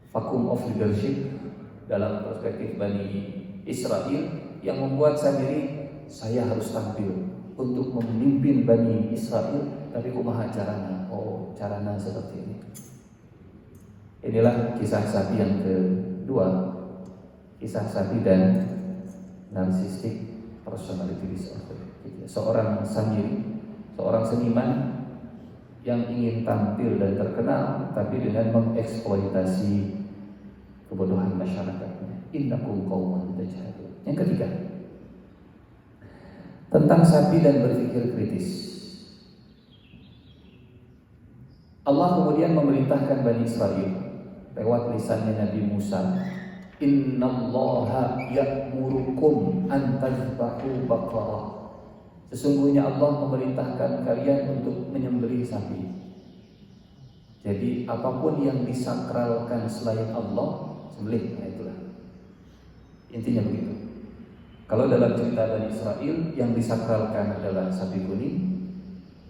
vacuum of leadership dalam perspektif Bani Israel, yang membuat Samiri, saya harus tampil untuk memimpin Bani Israel, tapi kumaha carana? Oh, carana seperti ini. Inilah kisah sapi yang kedua, kisah sapi dan narcissistic personality disorder. Seorang Samiri, seorang seniman yang ingin tampil dan terkenal, tapi dengan mengeksploitasi kebodohan masyarakatnya. Innakum qaumun tajhalun. Yang ketiga, tentang sapi dan berpikir kritis. Allah kemudian memerintahkan Bani Israel lewat lisannya Nabi Musa, Innallaha ya'murukum an tazbahu baqarah. Sesungguhnya Allah memerintahkan kalian untuk menyembelih sapi. Jadi apapun yang disakralkan selain Allah, sembelih. Nah itulah intinya begitu. Kalau dalam cerita Bani Israel yang disakralkan adalah sapi kuning,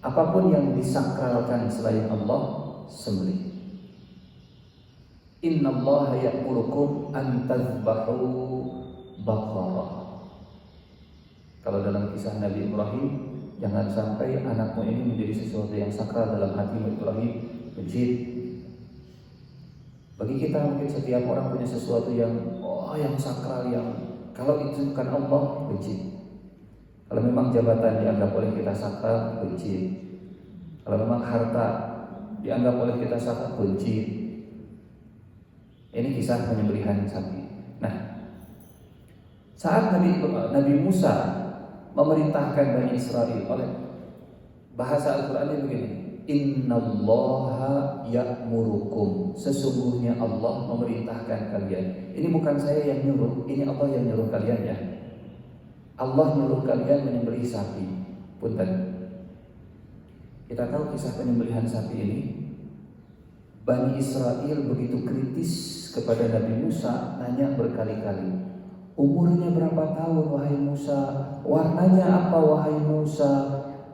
apapun yang disakralkan selain Allah, sembelih. Innallaha ya'murukum an tazbahu baqarah. Kalau dalam kisah Nabi Ibrahim, jangan sampai anakmu ini menjadi sesuatu yang sakral dalam hatimu. Ibrahim masjid. Bagi kita mungkin setiap orang punya sesuatu yang yang sakral, yang kalau itu bukan Allah, benci. Kalau memang jabatan dianggap oleh kita sakral, benci. Kalau memang harta dianggap oleh kita sakral, benci. Ini kisah penyembelihan sapi. Nah, saat Nabi Musa memerintahkan Bani Israel, oleh bahasa Al-Quran begini, Innallaha ya'murukum, sesungguhnya Allah memerintahkan kalian. Ini bukan saya yang nyuruh, ini Allah yang nyuruh kalian ya. Allah nyuruh kalian menyembelih sapi. Punten. Kita tahu kisah penyembelihan sapi ini. Bani Israel begitu kritis kepada Nabi Musa, nanya berkali-kali, umurnya berapa tahun wahai Musa? Warnanya apa wahai Musa?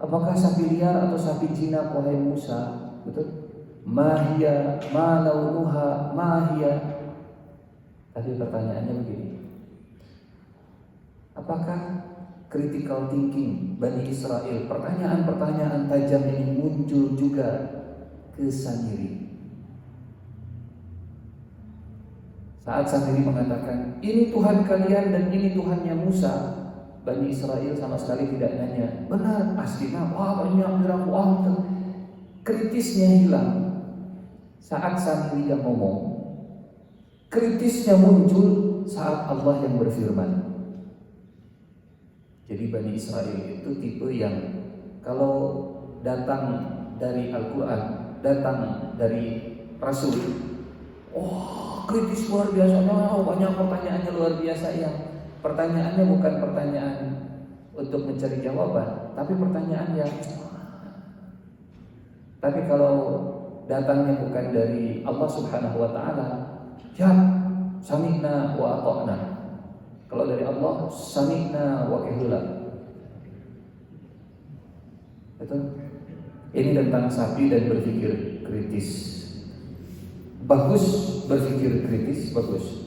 apakah sapi liar atau sapi jinak wahai Musa? Betul? Mahia, ma launuha, mahia. Tapi pertanyaannya begini, apakah critical thinking Bani Israel, pertanyaan-pertanyaan tajam ini muncul juga ke Samiri? Saat Samiri mengatakan, ini Tuhan kalian dan ini Tuhannya Musa, Bani Israel sama sekali tidak nanya, benar, aslinya, wah banyak miraku, kritisnya hilang. Saat Samiri yang ngomong, kritisnya muncul saat Allah yang berfirman. Jadi Bani Israel itu tipe yang kalau datang dari Al-Quran, datang dari Rasul, kritis luar biasa, banyak pertanyaannya luar biasa, yang pertanyaannya bukan pertanyaan untuk mencari jawaban, tapi pertanyaan yang tapi kalau datangnya bukan dari Allah Subhanahu wa taala, ya sami'na wa ata'na. Kalau dari Allah, sami'na wa qihla. Betul? Ini tentang sapi dan berpikir kritis. Bagus berpikir kritis, bagus.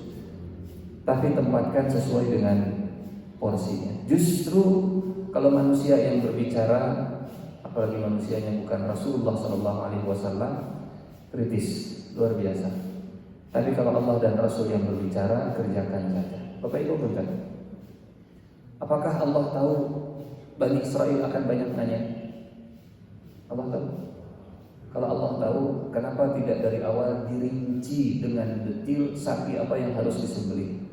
Tapi tempatkan sesuai dengan porsinya. Justru kalau manusia yang berbicara, apalagi manusianya bukan Rasulullah SAW, kritis, luar biasa. Tapi kalau Allah dan Rasul yang berbicara, kerjakan saja. Bapak Ibu betul? Apakah Allah tahu Bani Israel akan banyak nanya? Allah tahu. Kalau Allah tahu, kenapa tidak dari awal dirinci dengan detil sapi apa yang harus disembelih?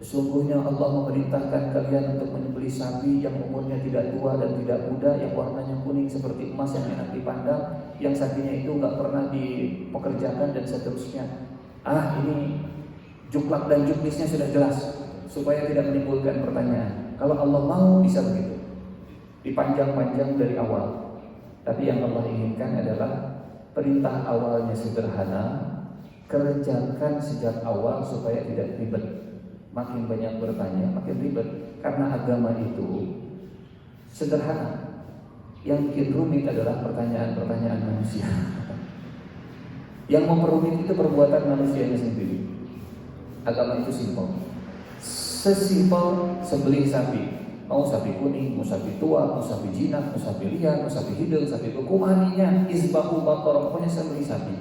Sesungguhnya Allah memerintahkan kalian untuk menyembelih sapi yang umurnya tidak tua dan tidak muda, yang warnanya kuning seperti emas yang enak dipandang, yang sapinya itu nggak pernah dipekerjakan dan seterusnya. Ini juklak dan juknisnya sudah jelas, supaya tidak menimbulkan pertanyaan. Kalau Allah mau bisa begitu, dipanjang-panjang dari awal. Tapi yang Allah inginkan adalah perintah awalnya sederhana, kerjakan sejak awal supaya tidak ribet. Makin banyak bertanya, makin ribet. Karena agama itu sederhana. Yang bikin rumit adalah pertanyaan-pertanyaan manusia. Yang memperumit itu perbuatan manusianya sendiri. Agama itu simpel. Sesimpel sembelih sapi. Mau sapi kuning, mau sapi tua, mau sapi jinak, mau sapi liar, mau sapi hidung, sapi bekumaninya, izbahu bakor, pokoknya sembelih sapi.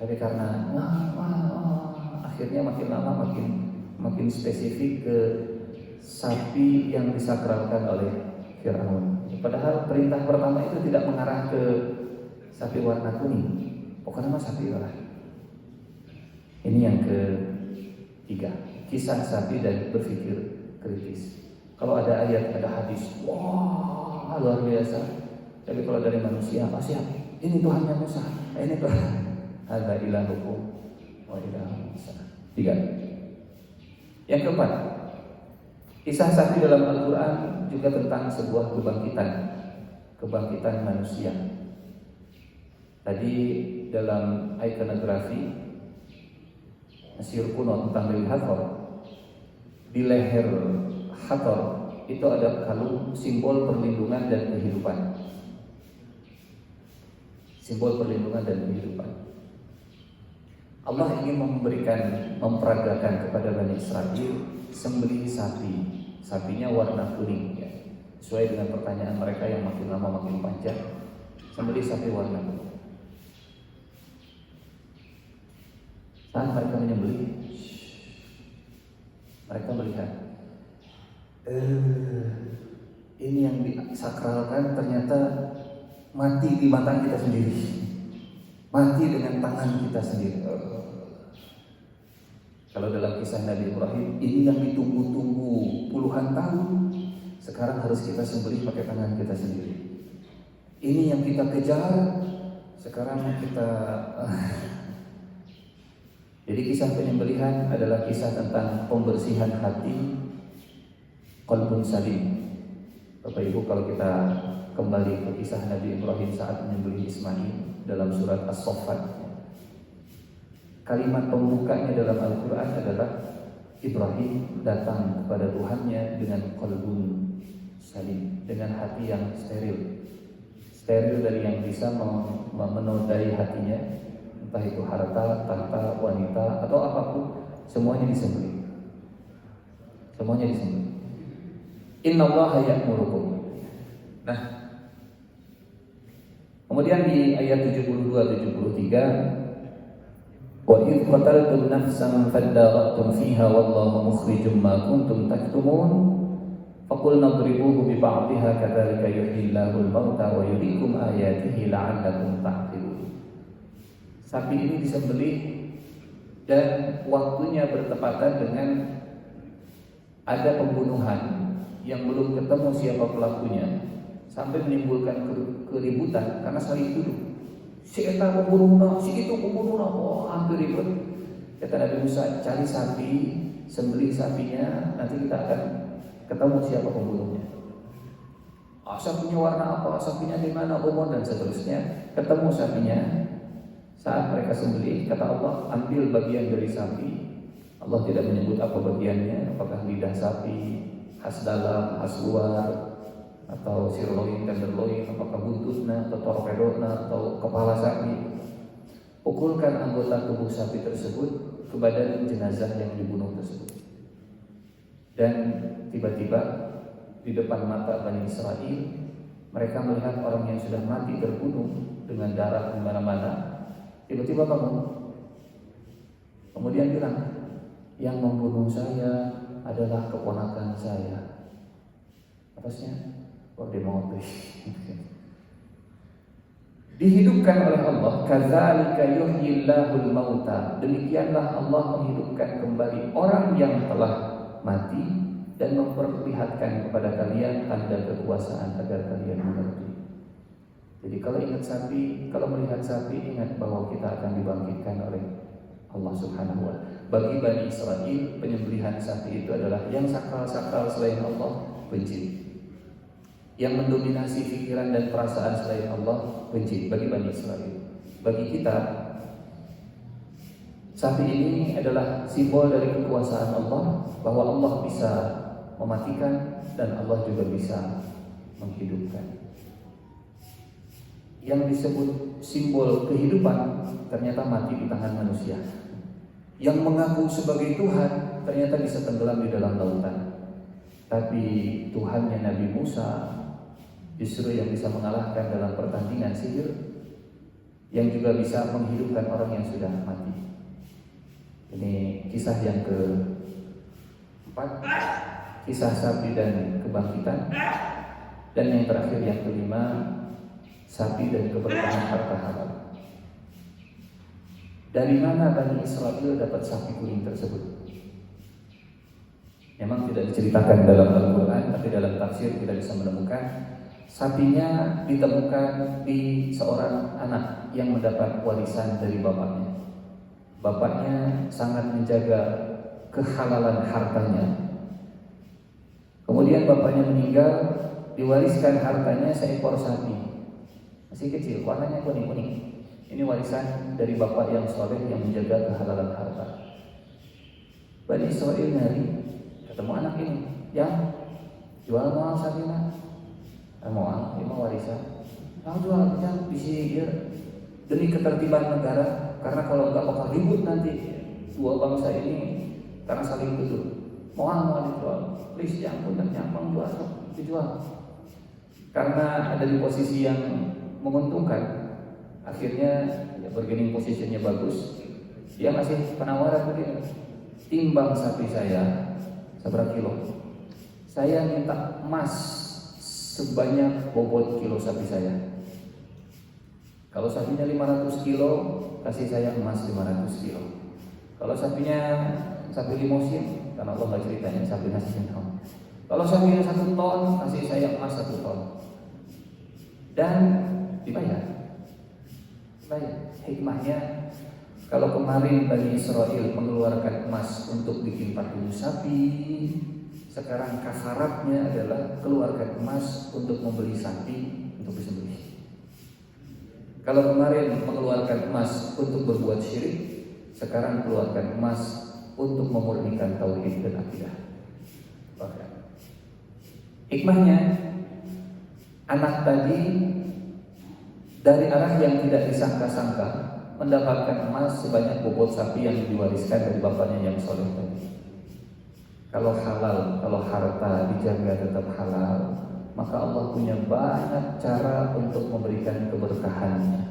Tapi karena akhirnya makin lama makin spesifik ke sapi yang disakralkan oleh Fir'aun. Padahal perintah pertama itu tidak mengarah ke sapi warna kuning. Pokoknya mah sapi lah. Ini yang ketiga, kisah sapi dan berpikir kritis. Kalau ada ayat, ada hadis, wah luar biasa. Tapi kalau dari manusia, siap. Ini Tuhannya Musa, ini Tuhan. Ada ilahukum wa ilahu Musa. 3. Yang keempat, kisah sapi dalam Al-Quran juga tentang sebuah kebangkitan manusia. Tadi dalam ikonografi Mesir kuno tentang Lil Hathor, di leher Hathor itu ada kalung simbol perlindungan dan kehidupan. Simbol perlindungan dan kehidupan. Allah ingin memperagakan kepada Bani Israel sembelih sapi. Sapinya warna kuning, ya. Sesuai dengan pertanyaan mereka yang makin lama makin panjang. Sembelih sapi warna kuning. Saat mereka menyembelih, mereka melihat ini yang disakralkan ternyata mati di mata kita sendiri, mati dengan tangan kita sendiri. Kalau dalam kisah Nabi Ibrahim, ini yang ditunggu-tunggu puluhan tahun, sekarang harus kita sembelih pakai tangan kita sendiri. Ini yang kita kejar, sekarang kita Jadi kisah penyembelihan adalah kisah tentang pembersihan hati, qalbun salim. Bapak Ibu, kalau kita kembali ke kisah Nabi Ibrahim saat menyembelih Ismail dalam surat As-Saffat, kalimat pembukanya dalam Al-Quran adalah Ibrahim datang kepada Tuhannya dengan qalbun salim, dengan hati yang steril. Steril dari yang bisa menodai hatinya, entah itu harta, tahta, wanita, atau apapun, semuanya disembelih. Semuanya disembelih. Innallaha ya'murukum. Nah, kemudian di ayat 72-73, wa idh qataltum nafsan fadara'tum fiha wallahu mukhrijum ma kuntum taktumun faqul nadribuhu bi ba'dihha kadzalika yuhyillahu al-mauta wa yuriikum ayatihi la'allakum ta'qilun. Sapi ini disembelih dan waktunya bertepatan dengan ada pembunuhan yang belum ketemu siapa pelakunya, sampai menimbulkan keributan karena saling tuduh. Si eta pembunuhna, si itu pembunuhna, oh hampir ribut. Kata Nabi Musa, cari sapi, sembelih sapinya, nanti kita akan ketemu siapa pembunuhnya. Sapinya warna apa, sapinya di mana, umur dan seterusnya. Ketemu sapinya. Saat mereka sembelih, kata Allah, ambil bagian dari sapi. Allah tidak menyebut apa bagiannya, apakah lidah sapi, khas dalam, khas luar, atau sirloin, tenderloin, apakah buntutnya, atau torpedona, atau kepala sapi. Pukulkan anggota tubuh sapi tersebut ke badan jenazah yang dibunuh tersebut. Dan tiba-tiba di depan mata Bani Israel, mereka melihat orang yang sudah mati terbunuh dengan darah di mana-mana. Tiba-tiba bangun, kemudian bilang, yang membunuh saya adalah keponakan saya. Atasnya, dihidupkan oleh Allah. Kadzalika yuhyillahul mauta. Demikianlah Allah menghidupkan kembali orang yang telah mati dan memperlihatkan kepada kalian tanda kekuasaan agar kalian mengerti. Jadi kalau ingat sapi, kalau melihat sapi, ingat bahwa kita akan dibangkitkan oleh Allah Subhanahu wa Ta'ala. Bagi Bani Israel, penyembelihan sapi itu adalah yang sakral-sakral selain Allah benci. Yang mendominasi pikiran dan perasaan selain Allah benci bagi Bani Israel. Bagi kita, sapi ini adalah simbol dari kekuasaan Allah, bahwa Allah bisa mematikan dan Allah juga bisa menghidupkan. Yang disebut simbol kehidupan ternyata mati di tangan manusia. Yang mengaku sebagai Tuhan ternyata bisa tenggelam di dalam lautan. Tapi Tuhannya Nabi Musa justru yang bisa mengalahkan dalam pertandingan sihir, yang juga bisa menghidupkan orang yang sudah mati. Ini kisah yang keempat, kisah sapi dan kebangkitan. Dan yang terakhir yang kelima, sapi dan keberkahan harta halal. Dari mana Bani Israel dapat sapi kuning tersebut? Memang tidak diceritakan dalam Al-Quran, tapi dalam tafsir kita bisa menemukan sapinya ditemukan di seorang anak yang mendapat warisan dari bapaknya. Bapaknya sangat menjaga kehalalan hartanya. Kemudian bapaknya meninggal, diwariskan hartanya seekor sapi. Masih kecil, warnanya kuning-kuning. Ini warisan dari bapak yang soleh yang menjaga kehalalan harta. Bani Israel nyari, ketemu anak ini, yang jual mahal sapinya. Mau warisan. Mau jual yang disihir demi ketertiban negara, karena kalau enggak bakal ribut nanti dua bangsa ini karena saling tuduh. Mau dijual, please jangan jual, dijual. Karena ada di posisi yang menguntungkan, akhirnya ya bargaining positionnya bagus. Dia masih penawaran begini, timbang sapi saya seberapa kilo? Saya minta emas sebanyak bobot kilo sapi saya. Kalau sapinya 500 kilo, kasih saya emas 500 kilo. Kalau sapinya sapi limosin, karena Allah nggak ceritanya sapinya 1 ton. Kalau sapinya 1 ton, kasih saya emas 1 ton. Dan dibayar. Hikmahnya, kalau kemarin Bani Israel mengeluarkan emas untuk bikin patung sapi, sekarang kafaratnya adalah keluarkan emas untuk membeli sapi untuk disembelih. Kalau kemarin mengeluarkan emas untuk berbuat syirik, sekarang keluarkan emas untuk memurnikan tauhid dan akidah. Hikmahnya, anak tadi dari arah yang tidak disangka-sangka mendapatkan emas sebanyak bobot sapi yang diwariskan dari bapaknya yang soleh tadi. Kalau halal, kalau harta dijaga tetap halal, maka Allah punya banyak cara untuk memberikan keberkahannya.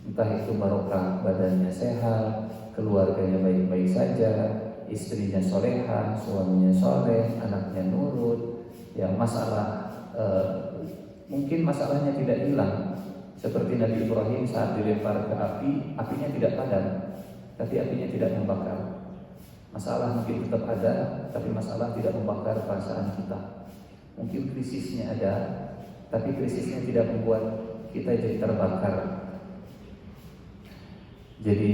Entah itu barokah badannya sehat, keluarganya baik-baik saja, istrinya soleha, suaminya soleh, anaknya nurut. Yang masalah mungkin masalahnya tidak hilang, seperti Nabi Ibrahim saat dilempar ke api, apinya tidak padam, tapi apinya tidak membakar. Masalah mungkin tetap ada, tapi masalah tidak membakar perasaan kita. Mungkin krisisnya ada, tapi krisisnya tidak membuat kita jadi terbakar. Jadi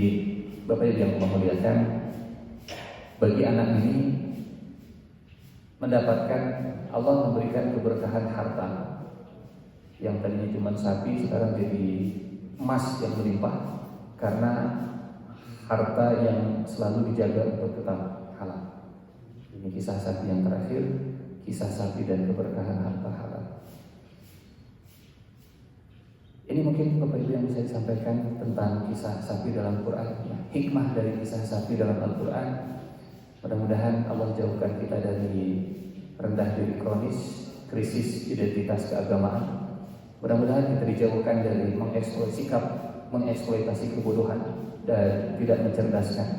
Bapak Ibu yang memuliakan, bagi anak ini mendapatkan, Allah memberikan keberkahan harta yang tadinya cuma sapi sekarang jadi emas yang melimpah, karena harta yang selalu dijaga untuk tetap halal. Ini kisah sapi yang terakhir, kisah sapi dan keberkahan harta halal. Ini mungkin Bapak Ibu yang bisa disampaikan tentang kisah sapi dalam Quran, hikmah dari kisah sapi dalam Al-Quran. Mudah-mudahan Allah jauhkan kita dari rendah diri kronis, krisis identitas keagamaan. Mudah-mudahan kita dijauhkan dari mengeksploitasi kebodohan dan tidak mencerdaskan.